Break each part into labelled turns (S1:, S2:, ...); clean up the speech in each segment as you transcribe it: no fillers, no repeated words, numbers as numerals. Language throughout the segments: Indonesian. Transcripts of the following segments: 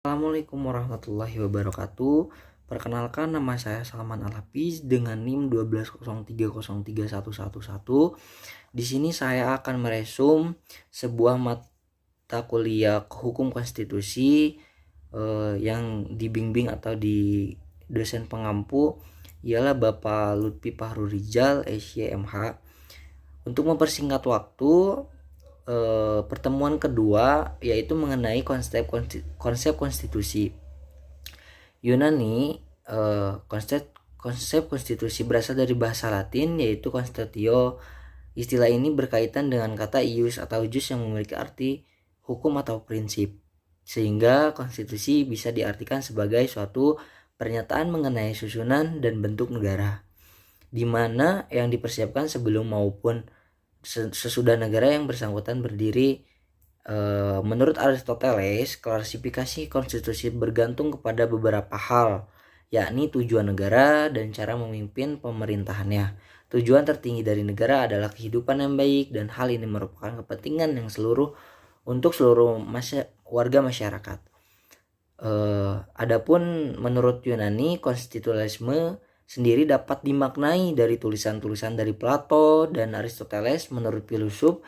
S1: Assalamualaikum warahmatullahi wabarakatuh. Perkenalkan, nama saya Salman Al-Hafiz dengan NIM 1203031111. Di sini saya akan meresum sebuah mata kuliah hukum konstitusi yang dibimbing atau di dosen pengampu ialah Bapak Lutfi Fahrurijal, SYMH. Untuk mempersingkat waktu, pertemuan kedua yaitu mengenai konsep konstitusi. Yunani, konsep konstitusi berasal dari bahasa Latin yaitu constitutio. Istilah ini berkaitan dengan kata ius atau jus yang memiliki arti hukum atau prinsip, sehingga konstitusi bisa diartikan sebagai suatu pernyataan mengenai susunan dan bentuk negara, di mana yang dipersiapkan sebelum maupun sesudah negara yang bersangkutan berdiri. Menurut Aristoteles, klasifikasi konstitusi bergantung kepada beberapa hal, yakni tujuan negara dan cara memimpin pemerintahannya. Tujuan tertinggi dari negara adalah kehidupan yang baik, dan hal ini merupakan kepentingan yang untuk seluruh warga masyarakat. Adapun menurut Yunani, konstitusionalisme sendiri dapat dimaknai dari tulisan-tulisan dari Plato dan Aristoteles. Menurut filsuf,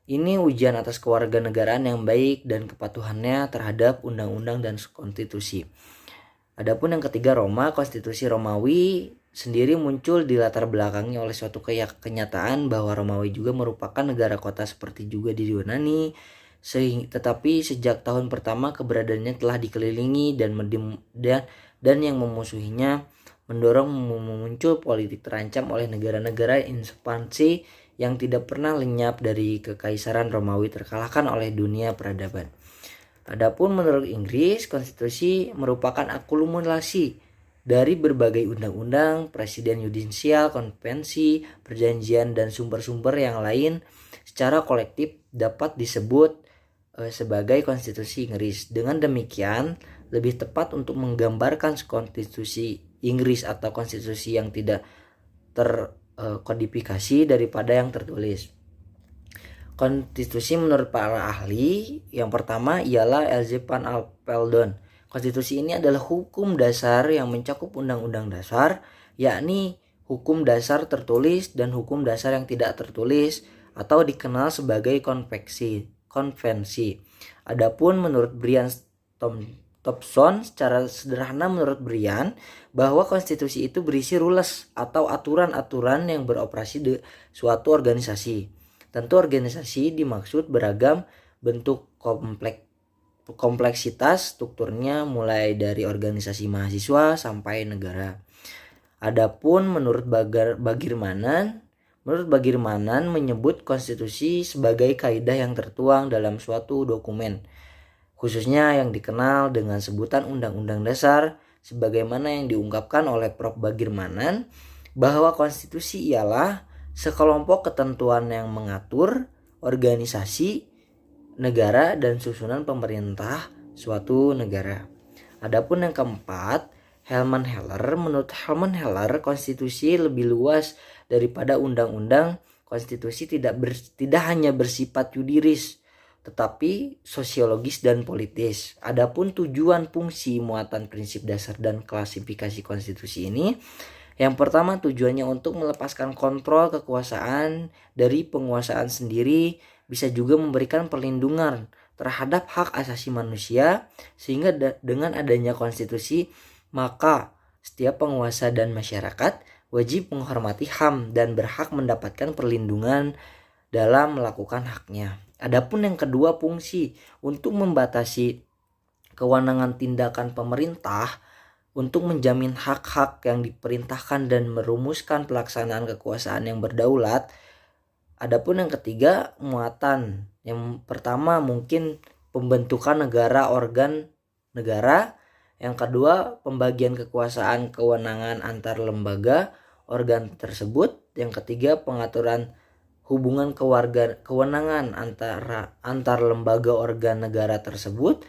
S1: ini ujian atas kewarganegaraan yang baik dan kepatuhannya terhadap undang-undang dan konstitusi. Adapun yang ketiga, Roma, konstitusi Romawi sendiri muncul di latar belakangnya oleh suatu kenyataan bahwa Romawi juga merupakan negara kota seperti juga di Yunani. Tetapi sejak tahun pertama keberadaannya telah dikelilingi dan yang memusuhinya mendorong muncul politik terancam oleh negara-negara ekspansi yang tidak pernah lenyap dari kekaisaran Romawi terkalahkan oleh dunia peradaban. Adapun menurut Inggris, konstitusi merupakan akumulasi dari berbagai undang-undang, presiden yudisial, konvensi, perjanjian, dan sumber-sumber yang lain secara kolektif dapat disebut sebagai konstitusi Inggris. Dengan demikian, lebih tepat untuk menggambarkan konstitusi Inggris atau konstitusi yang tidak terkodifikasi daripada yang tertulis. Konstitusi menurut para ahli yang pertama ialah Elzevir van Apeldoorn. Konstitusi ini adalah hukum dasar yang mencakup undang-undang dasar, yakni hukum dasar tertulis dan hukum dasar yang tidak tertulis atau dikenal sebagai konvensi. Adapun menurut Brian Thompson, secara sederhana menurut Brian, bahwa konstitusi itu berisi rules atau aturan-aturan yang beroperasi di suatu organisasi. Tentu organisasi dimaksud beragam bentuk kompleksitas strukturnya, mulai dari organisasi mahasiswa sampai negara. Adapun menurut Bagirmanan menyebut konstitusi sebagai kaidah yang tertuang dalam suatu dokumen, khususnya yang dikenal dengan sebutan Undang-Undang Dasar, sebagaimana yang diungkapkan oleh Prof. Bagirmanan, bahwa konstitusi ialah sekelompok ketentuan yang mengatur organisasi negara dan susunan pemerintah suatu negara. Adapun yang keempat, Herman Heller. Menurut Herman Heller, konstitusi lebih luas daripada undang-undang. Konstitusi tidak hanya bersifat yuridis, tetapi sosiologis dan politis. Adapun tujuan, fungsi, muatan, prinsip dasar, dan klasifikasi konstitusi ini, yang pertama, tujuannya untuk melepaskan kontrol kekuasaan dari penguasaan sendiri, bisa juga memberikan perlindungan terhadap hak asasi manusia, sehingga dengan adanya konstitusi, maka setiap penguasa dan masyarakat wajib menghormati HAM dan berhak mendapatkan perlindungan dalam melakukan haknya. Adapun yang kedua, fungsi, untuk membatasi kewenangan tindakan pemerintah untuk menjamin hak-hak yang diperintahkan dan merumuskan pelaksanaan kekuasaan yang berdaulat. Adapun yang ketiga, muatan. Yang pertama mungkin pembentukan negara, organ negara. Yang kedua, pembagian kekuasaan kewenangan antar lembaga organ tersebut. Yang ketiga, pengaturan hubungan kewenangan antar lembaga organ negara tersebut.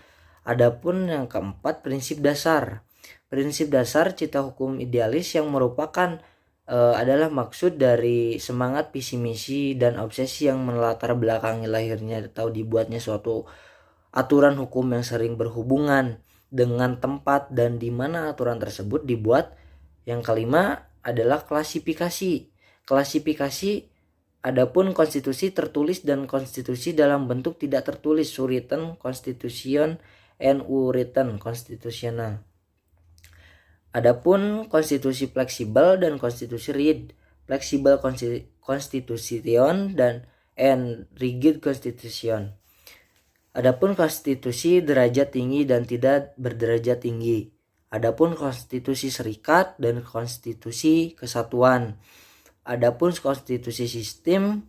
S1: Adapun yang keempat, prinsip dasar. Prinsip dasar cita hukum idealis yang merupakan adalah maksud dari semangat visi misi dan obsesi yang melatar belakangi lahirnya atau dibuatnya suatu aturan hukum yang sering berhubungan dengan tempat dan di mana aturan tersebut dibuat. Yang kelima adalah klasifikasi. Klasifikasi adapun konstitusi tertulis dan konstitusi dalam bentuk tidak tertulis, written constitution and unwritten constitutional. Adapun konstitusi fleksibel dan konstitusi rigid. Fleksibel constitution dan rigid constitution. Adapun konstitusi derajat tinggi dan tidak berderajat tinggi. Adapun konstitusi serikat dan konstitusi kesatuan. Adapun konstitusi sistem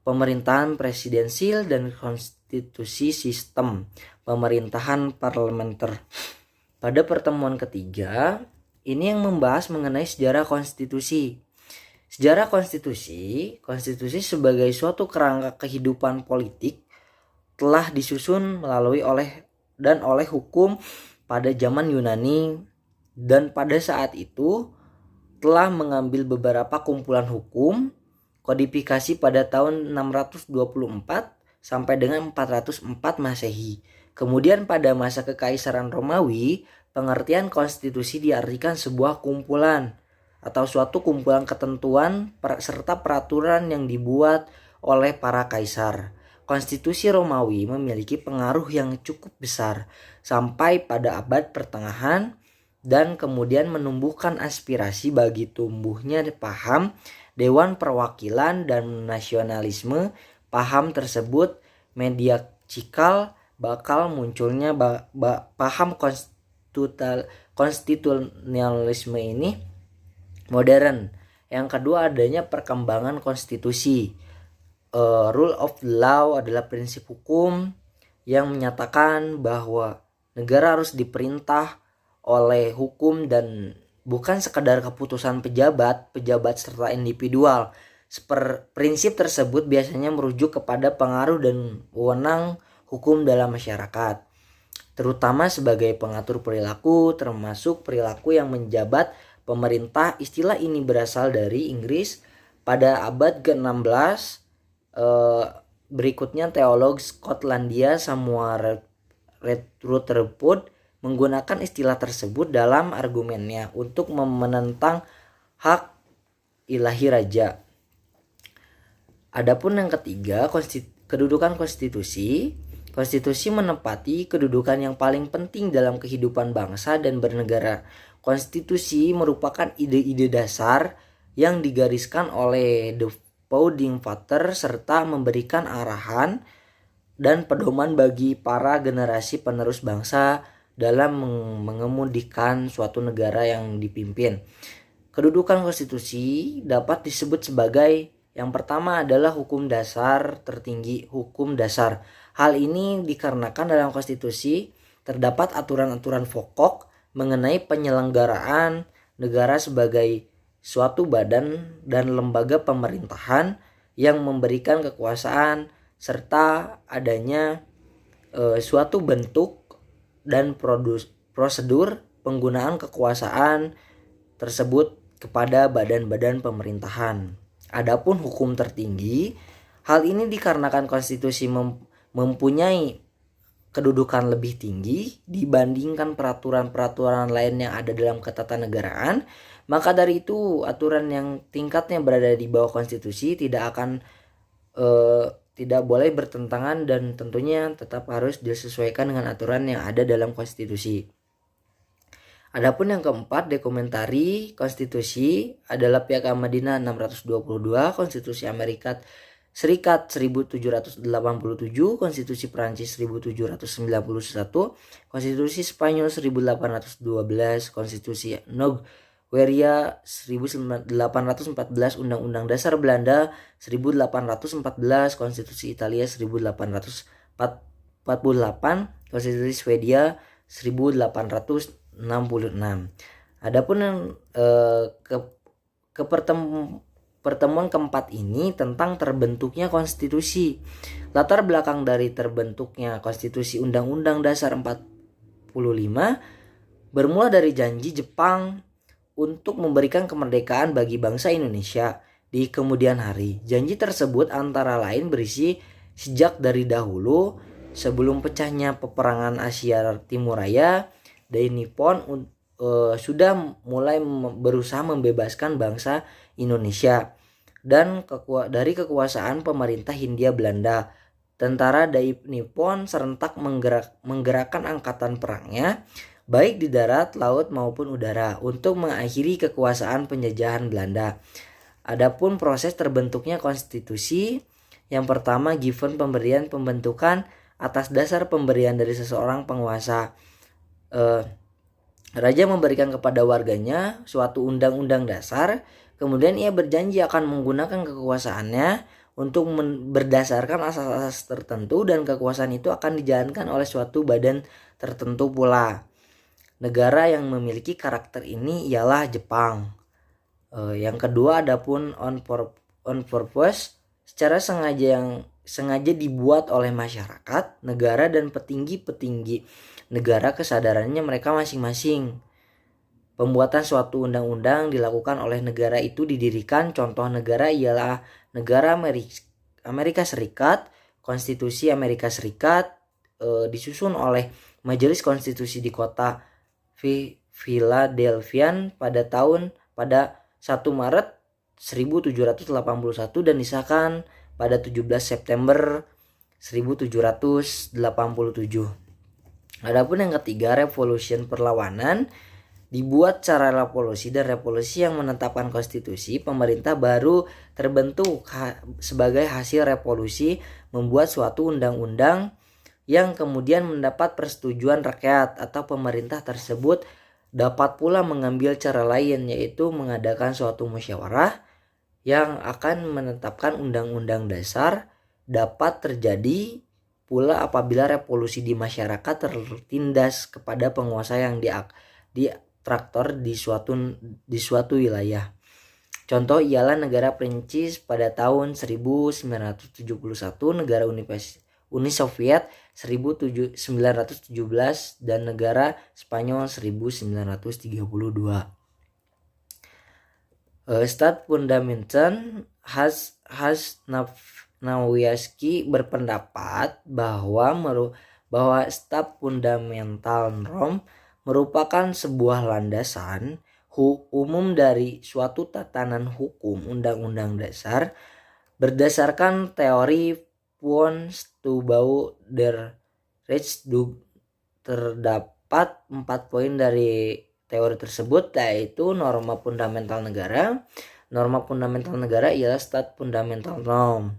S1: pemerintahan presidensil dan konstitusi sistem pemerintahan parlementer. Pada pertemuan ketiga, ini yang membahas mengenai sejarah konstitusi. Sejarah konstitusi sebagai suatu kerangka kehidupan politik telah disusun melalui oleh hukum pada zaman Yunani, dan pada saat itu telah mengambil beberapa kumpulan hukum kodifikasi pada tahun 624 sampai dengan 404 Masehi. Kemudian pada masa Kekaisaran Romawi, pengertian konstitusi diartikan sebuah kumpulan atau suatu kumpulan ketentuan serta peraturan yang dibuat oleh para kaisar. Konstitusi Romawi memiliki pengaruh yang cukup besar sampai pada abad pertengahan dan kemudian menumbuhkan aspirasi bagi tumbuhnya paham Dewan Perwakilan dan nasionalisme. Paham tersebut mediacikal bakal munculnya paham konstitusionalisme ini modern. Yang kedua, adanya perkembangan konstitusi. Rule of law adalah prinsip hukum yang menyatakan bahwa negara harus diperintah oleh hukum dan bukan sekadar keputusan pejabat serta individual. Prinsip tersebut biasanya merujuk kepada pengaruh dan wewenang hukum dalam masyarakat, terutama sebagai pengatur perilaku, termasuk perilaku yang menjabat pemerintah. Istilah ini berasal dari Inggris pada abad ke-16. Berikutnya teolog Skotlandia Samuel Rutherford menggunakan istilah tersebut dalam argumennya untuk menentang hak ilahi raja. Adapun yang ketiga, kedudukan konstitusi. Konstitusi menempati kedudukan yang paling penting dalam kehidupan bangsa dan bernegara. Konstitusi merupakan ide-ide dasar yang digariskan oleh the founding father serta memberikan arahan dan pedoman bagi para generasi penerus bangsa dalam mengemudikan suatu negara yang dipimpin. Kedudukan konstitusi dapat disebut sebagai yang pertama adalah hukum dasar tertinggi, hukum dasar. Hal ini dikarenakan dalam konstitusi terdapat aturan-aturan pokok mengenai penyelenggaraan negara sebagai suatu badan dan lembaga pemerintahan yang memberikan kekuasaan serta adanya suatu bentuk dan prosedur penggunaan kekuasaan tersebut kepada badan-badan pemerintahan. Adapun hukum tertinggi, hal ini dikarenakan konstitusi mempunyai kedudukan lebih tinggi dibandingkan peraturan-peraturan lain yang ada dalam ketatanegaraan. Maka dari itu aturan yang tingkatnya berada di bawah konstitusi tidak boleh bertentangan dan tentunya tetap harus disesuaikan dengan aturan yang ada dalam konstitusi. Adapun yang keempat, dokumentari konstitusi adalah Piagam Madinah 622, Konstitusi Amerika Serikat 1787, Konstitusi Prancis 1791, Konstitusi Spanyol 1812, Konstitusi Nogueira 1814, Undang-Undang Dasar Belanda 1814, Konstitusi Italia 1848, Konstitusi Swedia 1866. Adapun yang pertemuan keempat ini tentang terbentuknya konstitusi. Latar belakang dari terbentuknya konstitusi Undang-Undang Dasar 45 bermula dari janji Jepang untuk memberikan kemerdekaan bagi bangsa Indonesia di kemudian hari. Janji tersebut antara lain berisi sejak dari dahulu sebelum pecahnya peperangan Asia Timur Raya, Dai Nippon sudah mulai berusaha membebaskan bangsa Indonesia dan dari kekuasaan pemerintah Hindia Belanda. Tentara Dai Nippon serentak menggerakkan angkatan perangnya baik di darat, laut maupun udara untuk mengakhiri kekuasaan penjajahan Belanda. Adapun proses terbentuknya konstitusi, yang pertama given pemberian pembentukan atas dasar pemberian dari seseorang penguasa. Raja memberikan kepada warganya suatu undang-undang dasar, kemudian ia berjanji akan menggunakan kekuasaannya untuk berdasarkan asas-asas tertentu, dan kekuasaan itu akan dijalankan oleh suatu badan tertentu pula. Negara yang memiliki karakter ini ialah Jepang. Yang kedua adapun on purpose, secara sengaja dibuat oleh masyarakat, negara dan petinggi-petinggi negara kesadarannya mereka masing-masing. Pembuatan suatu undang-undang dilakukan oleh negara itu didirikan. Contoh negara ialah negara Amerika Serikat. Konstitusi Amerika Serikat disusun oleh Majelis Konstitusi di kota Philadelphia pada 1 Maret 1781 dan disahkan pada 17 September 1787. Adapun yang ketiga, revolusi perlawanan. Dibuat cara revolusi yang menetapkan konstitusi. Pemerintah baru terbentuk sebagai hasil revolusi membuat suatu undang-undang yang kemudian mendapat persetujuan rakyat atau pemerintah tersebut dapat pula mengambil cara lain, yaitu mengadakan suatu musyawarah yang akan menetapkan undang-undang dasar. Dapat terjadi pula apabila revolusi di masyarakat tertindas kepada penguasa yang traktor di suatu wilayah. Contoh ialah negara Prancis pada tahun 1971, negara Uni Soviet 1917, dan negara Spanyol 1932. Stat Fundamental Hasnawiaski berpendapat bahwa Stat Fundamental Norm merupakan sebuah landasan umum dari suatu tatanan hukum undang-undang dasar berdasarkan teori von Steuben der Rechtsdug. Terdapat 4 poin dari teori tersebut, yaitu norma fundamental negara. Norma fundamental negara ialah Stat Fundamental Norm.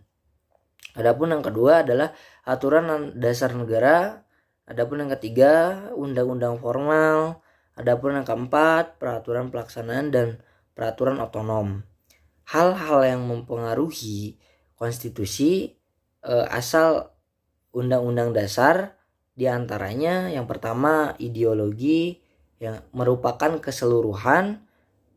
S1: Adapun yang kedua adalah aturan dasar negara. Adapun yang ketiga, undang-undang formal. Adapun yang keempat, peraturan pelaksanaan dan peraturan otonom. Hal-hal yang mempengaruhi konstitusi asal undang-undang dasar diantaranya yang pertama ideologi, yang merupakan keseluruhan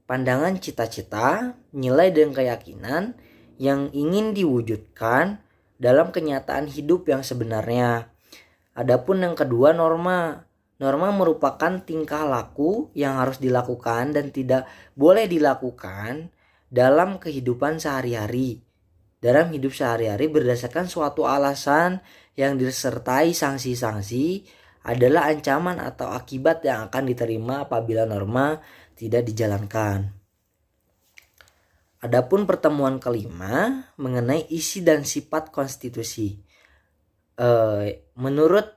S1: pandangan, cita-cita, nilai dan keyakinan yang ingin diwujudkan dalam kenyataan hidup yang sebenarnya. Adapun yang kedua, norma. Norma merupakan tingkah laku yang harus dilakukan dan tidak boleh dilakukan dalam kehidupan sehari-hari. Dalam hidup sehari-hari berdasarkan suatu alasan yang disertai sanksi-sanksi adalah ancaman atau akibat yang akan diterima apabila norma tidak dijalankan. Adapun pertemuan kelima mengenai isi dan sifat konstitusi. Menurut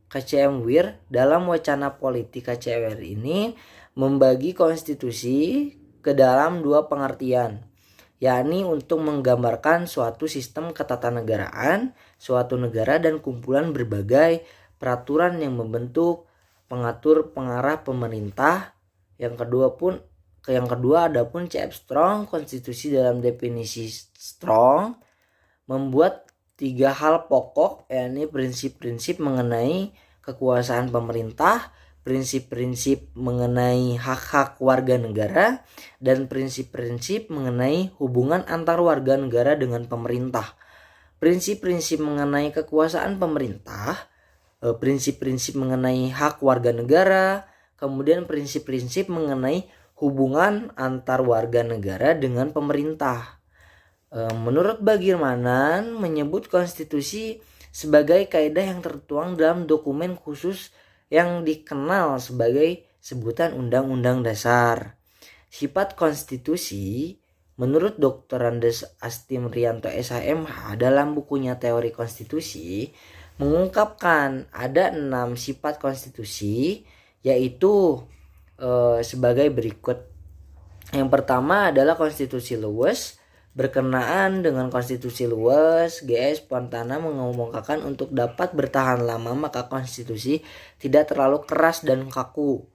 S1: KCM Wir, dalam wacana politik KCM Wir ini membagi konstitusi ke dalam 2 pengertian, yakni untuk menggambarkan suatu sistem ketatanegaraan, suatu negara dan kumpulan berbagai peraturan yang membentuk, pengatur, pengarah pemerintah. Yang kedua adapun C.F. Strong, konstitusi dalam definisi Strong membuat 3 hal pokok, yakni prinsip-prinsip mengenai kekuasaan pemerintah, prinsip-prinsip mengenai hak-hak warga negara, dan prinsip-prinsip mengenai hubungan antar warga negara dengan pemerintah. Prinsip-prinsip mengenai kekuasaan pemerintah, prinsip-prinsip mengenai hak warga negara, kemudian prinsip-prinsip mengenai hubungan antar warga negara dengan pemerintah. Menurut Bagirmanan menyebut konstitusi sebagai kaidah yang tertuang dalam dokumen khusus yang dikenal sebagai sebutan Undang-Undang Dasar. Sifat konstitusi menurut Dr. Andes Astimrianto SHMH dalam bukunya Teori Konstitusi mengungkapkan ada 6 sifat konstitusi, yaitu sebagai berikut. Yang pertama adalah konstitusi luwes. Berkenaan dengan konstitusi luwes, GS Fontana mengemukakan untuk dapat bertahan lama maka konstitusi tidak terlalu keras dan kaku.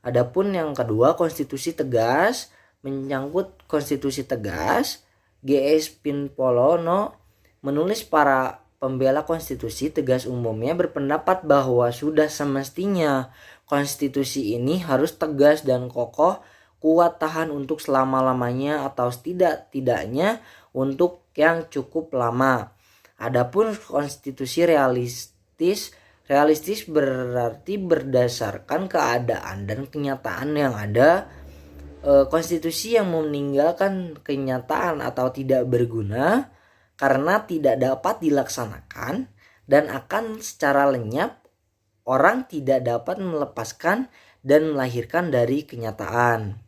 S1: Adapun yang kedua, konstitusi tegas. Menyangkut konstitusi tegas, GS Pinpolono menulis para pembela konstitusi tegas umumnya berpendapat bahwa sudah semestinya konstitusi ini harus tegas dan kokoh, kuat tahan untuk selama-lamanya atau setidak-tidaknya untuk yang cukup lama. Adapun konstitusi realistis berarti berdasarkan keadaan dan kenyataan yang ada. Konstitusi yang meninggalkan kenyataan atau tidak berguna karena tidak dapat dilaksanakan dan akan secara lenyap, orang tidak dapat melepaskan dan melahirkan dari kenyataan.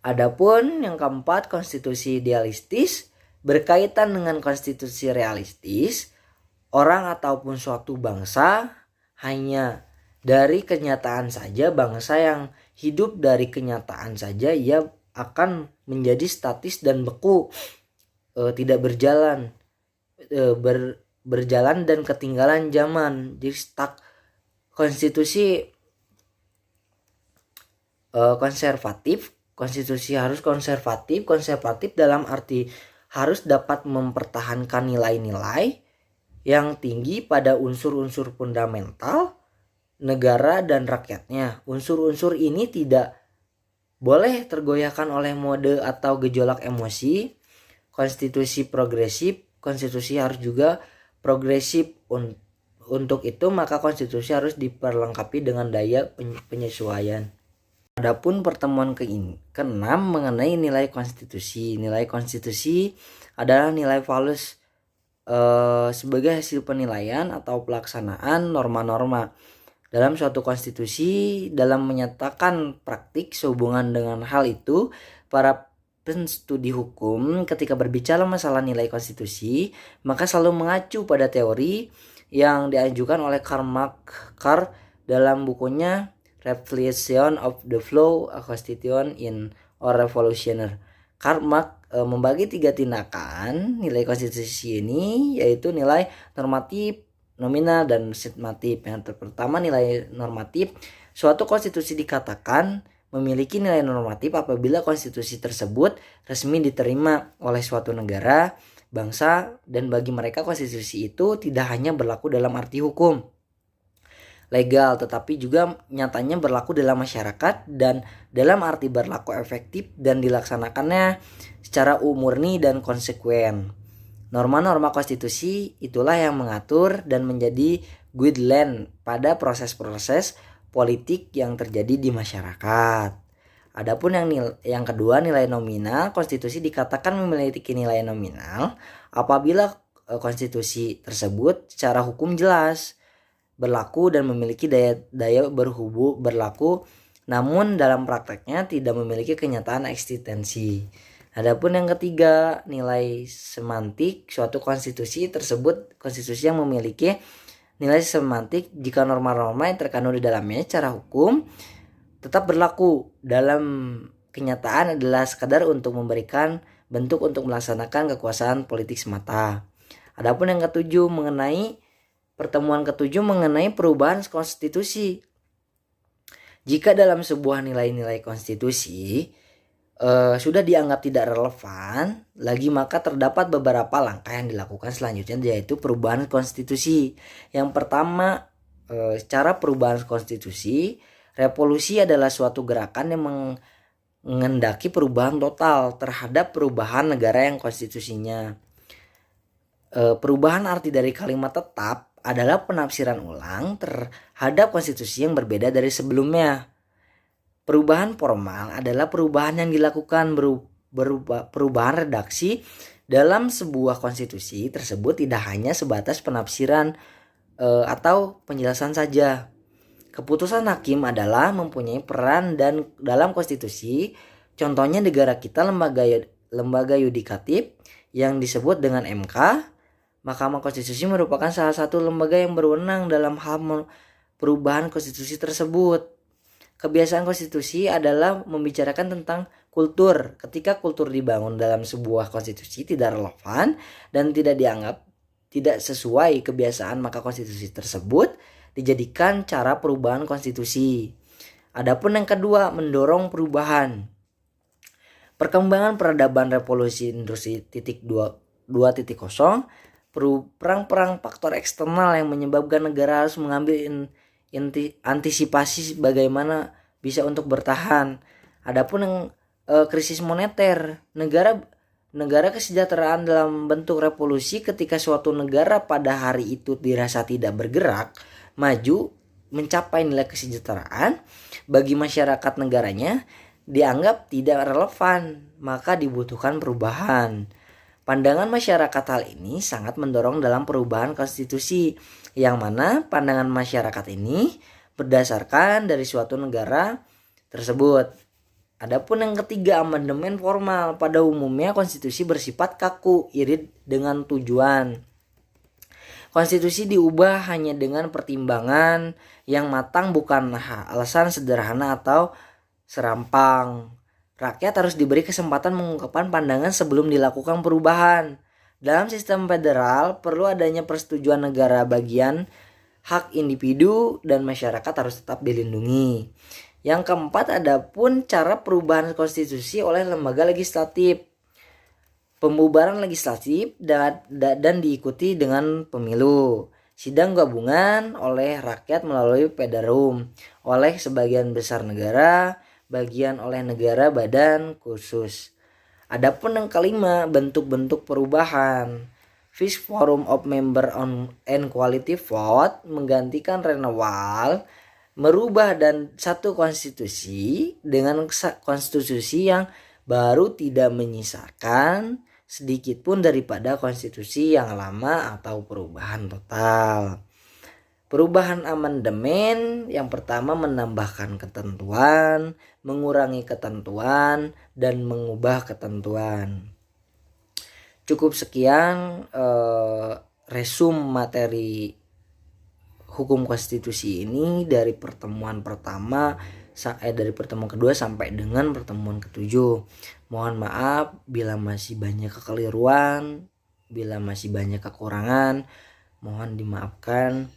S1: Adapun yang keempat, konstitusi idealistis berkaitan dengan konstitusi realistis. Orang ataupun suatu bangsa hanya dari kenyataan saja, bangsa yang hidup dari kenyataan saja ia akan menjadi statis dan beku, tidak berjalan dan ketinggalan zaman. Jadi stuck. Konstitusi konservatif. Konstitusi harus konservatif dalam arti harus dapat mempertahankan nilai-nilai yang tinggi pada unsur-unsur fundamental negara dan rakyatnya. Unsur-unsur ini tidak boleh tergoyahkan oleh mode atau gejolak emosi. Konstitusi progresif, konstitusi harus juga progresif. Untuk itu maka konstitusi harus diperlengkapi dengan daya penyesuaian. Adapun pertemuan ke-6 mengenai nilai konstitusi. Nilai konstitusi adalah nilai valus sebagai hasil penilaian atau pelaksanaan norma-norma dalam suatu konstitusi. Dalam menyatakan praktik sehubungan dengan hal itu, para penstudi hukum ketika berbicara masalah nilai konstitusi maka selalu mengacu pada teori yang diajukan oleh Karl Marx dalam bukunya Reflection of the Flow, a Constitution in or Revolutioner. Karl Marx membagi 3 tindakan nilai konstitusi ini, yaitu nilai normatif, nominal, dan substantif. Yang pertama, nilai normatif. Suatu konstitusi dikatakan memiliki nilai normatif apabila konstitusi tersebut resmi diterima oleh suatu negara, bangsa, dan bagi mereka konstitusi itu tidak hanya berlaku dalam arti hukum legal, tetapi juga nyatanya berlaku dalam masyarakat dan dalam arti berlaku efektif dan dilaksanakannya secara murni dan konsekuen. Norma-norma konstitusi itulah yang mengatur dan menjadi guideline pada proses-proses politik yang terjadi di masyarakat. Adapun yang kedua, nilai nominal. Konstitusi dikatakan memiliki nilai nominal apabila konstitusi tersebut secara hukum jelas berlaku dan memiliki daya berlaku, namun dalam prakteknya tidak memiliki kenyataan eksistensi. Adapun yang ketiga, nilai semantik. Suatu konstitusi tersebut konstitusi yang memiliki nilai semantik jika norma-norma yang terkandung di dalamnya secara hukum tetap berlaku, dalam kenyataan adalah sekadar untuk memberikan bentuk untuk melaksanakan kekuasaan politik semata. Adapun yang ketujuh pertemuan ketujuh mengenai perubahan konstitusi. Jika dalam sebuah nilai-nilai konstitusi sudah dianggap tidak relevan lagi, maka terdapat beberapa langkah yang dilakukan selanjutnya, yaitu perubahan konstitusi. Yang pertama, secara perubahan konstitusi, revolusi adalah suatu gerakan yang mengendaki perubahan total terhadap perubahan negara yang konstitusinya. Perubahan arti dari kalimat tetap adalah penafsiran ulang terhadap konstitusi yang berbeda dari sebelumnya. Perubahan formal adalah perubahan yang dilakukan perubahan redaksi dalam sebuah konstitusi tersebut tidak hanya sebatas penafsiran atau penjelasan saja. Keputusan hakim adalah mempunyai peran dan dalam konstitusi. Contohnya negara kita lembaga yudikatif yang disebut dengan MK. Mahkamah Konstitusi merupakan salah satu lembaga yang berwenang dalam hal perubahan konstitusi tersebut. Kebiasaan konstitusi adalah membicarakan tentang kultur. Ketika kultur dibangun dalam sebuah konstitusi tidak relevan dan tidak dianggap tidak sesuai kebiasaan, maka konstitusi tersebut dijadikan cara perubahan konstitusi. Adapun yang kedua, mendorong perubahan. Perkembangan peradaban revolusi industri 2.0, perang-perang faktor eksternal yang menyebabkan negara harus mengambil antisipasi bagaimana bisa untuk bertahan. Adapun yang krisis moneter, negara kesejahteraan dalam bentuk revolusi ketika suatu negara pada hari itu dirasa tidak bergerak maju mencapai nilai kesejahteraan bagi masyarakat negaranya dianggap tidak relevan, maka dibutuhkan perubahan. Pandangan masyarakat hal ini sangat mendorong dalam perubahan konstitusi, yang mana pandangan masyarakat ini berdasarkan dari suatu negara tersebut. Adapun yang ketiga, amandemen formal. Pada umumnya konstitusi bersifat kaku, irit dengan tujuan. Konstitusi diubah hanya dengan pertimbangan yang matang, bukan alasan sederhana atau serampang. Rakyat harus diberi kesempatan mengungkapkan pandangan sebelum dilakukan perubahan. Dalam sistem federal perlu adanya persetujuan negara bagian, hak individu dan masyarakat harus tetap dilindungi. Yang keempat, adapun cara perubahan konstitusi oleh lembaga legislatif. Pembubaran legislatif dan diikuti dengan pemilu. Sidang gabungan oleh rakyat melalui Pederum oleh sebagian besar negara, bagian oleh negara badan khusus. Adapun yang kelima, bentuk-bentuk perubahan. Fifth Forum of Member on and Quality Vote menggantikan renewal, merubah dan satu konstitusi dengan konstitusi yang baru tidak menyisakan sedikit pun daripada konstitusi yang lama atau perubahan total. Perubahan amandemen yang pertama menambahkan ketentuan, mengurangi ketentuan, dan mengubah ketentuan. Cukup sekian resum materi hukum konstitusi ini dari pertemuan pertama, dari pertemuan kedua sampai dengan pertemuan ketujuh. Mohon maaf bila masih banyak kekeliruan, bila masih banyak kekurangan, mohon dimaafkan.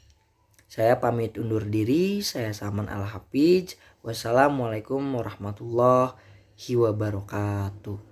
S1: Saya pamit undur diri. Saya Salman Al-Hafidz. Wassalamualaikum warahmatullahi wabarakatuh.